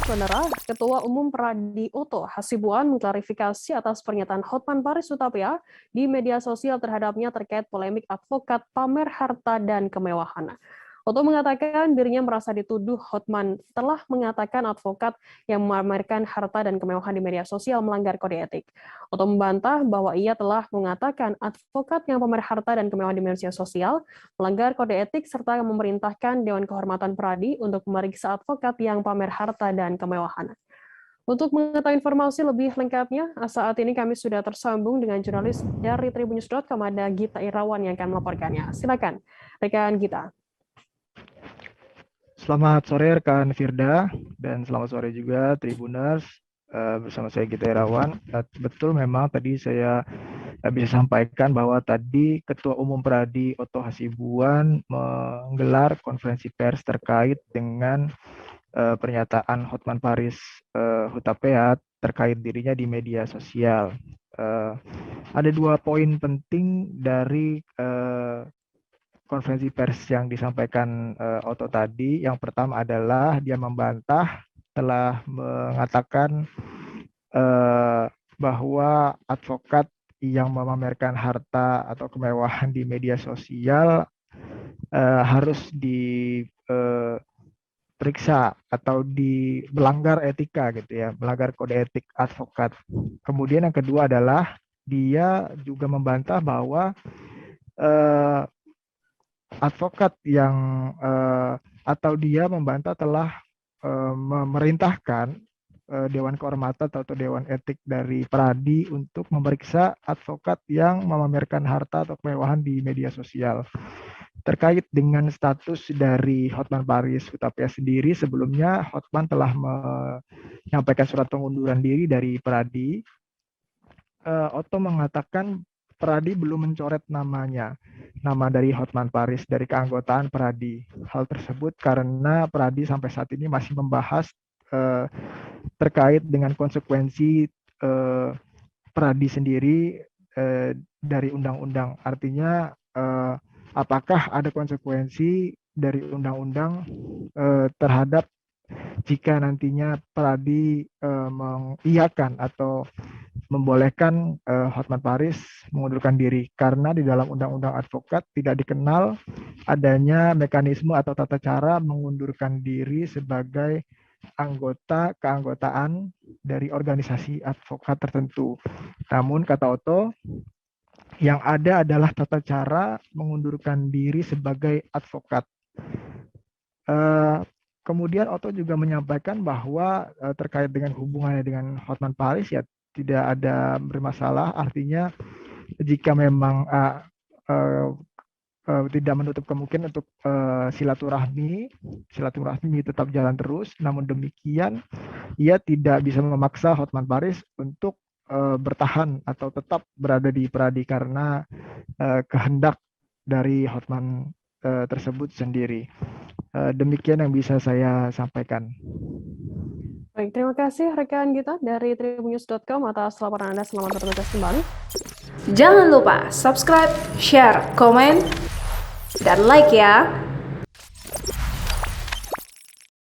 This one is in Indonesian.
Saudara, Ketua Umum Pradi Oto Hasibuan mengklarifikasi atas pernyataan Hotman Paris Hutapea di media sosial terhadapnya terkait polemik advokat pamer harta dan kemewahan. Oto mengatakan dirinya merasa dituduh Hotman telah mengatakan advokat yang memamerkan harta dan kemewahan di media sosial melanggar kode etik. Oto membantah bahwa ia telah mengatakan advokat yang pamer harta dan kemewahan di media sosial melanggar kode etik serta memerintahkan Dewan Kehormatan Pradi untuk memeriksa advokat yang pamer harta dan kemewahan. Untuk mengetahui informasi lebih lengkapnya, saat ini kami sudah tersambung dengan jurnalis dari Tribunnews.com, ada Gita Irawan yang akan melaporkannya. Silakan, rekan Gita. Selamat sore rekan Firda dan selamat sore juga Tribuners, bersama saya Gita Irawan. Betul memang tadi saya bisa sampaikan bahwa tadi Ketua Umum Pradi Oto Hasibuan menggelar konferensi pers terkait dengan pernyataan Hotman Paris Hutapea terkait dirinya di media sosial. Ada dua poin penting dari konferensi pers yang disampaikan Oto tadi. Yang pertama adalah dia membantah telah mengatakan bahwa advokat yang memamerkan harta atau kemewahan di media sosial harus diperiksa atau melanggar etika gitu ya, melanggar kode etik advokat. Kemudian yang kedua adalah dia juga membantah bahwa advokat yang atau dia membantah telah memerintahkan Dewan Kehormatan atau Dewan Etik dari Pradi untuk memeriksa advokat yang memamerkan harta atau kemewahan di media sosial. Terkait dengan status dari Hotman Paris Hutapea sendiri, sebelumnya Hotman telah menyampaikan surat pengunduran diri dari Pradi. Oto mengatakan Pradi belum mencoret nama dari Hotman Paris dari keanggotaan Pradi. Hal tersebut karena Pradi sampai saat ini masih membahas terkait dengan konsekuensi Pradi sendiri dari undang-undang. Artinya apakah ada konsekuensi dari undang-undang terhadap jika nantinya Pradi mengiyakan atau membolehkan Hotman Paris mengundurkan diri, karena di dalam undang-undang advokat tidak dikenal adanya mekanisme atau tata cara mengundurkan diri sebagai keanggotaan dari organisasi advokat tertentu. Namun kata Oto, yang ada adalah tata cara mengundurkan diri sebagai advokat. Kemudian Oto juga menyampaikan bahwa terkait dengan hubungannya dengan Hotman Paris ya tidak ada bermasalah. Artinya jika memang tidak menutup kemungkinan untuk silaturahmi tetap jalan terus. Namun demikian ia tidak bisa memaksa Hotman Paris untuk bertahan atau tetap berada di Pradi karena kehendak dari Hotman tersebut sendiri. Demikian yang bisa saya sampaikan. Baik, terima kasih rekan kita dari Tribunnews.com atas laporan Anda. Selamat bertugas kembali. Jangan lupa subscribe, share, komen, dan like ya.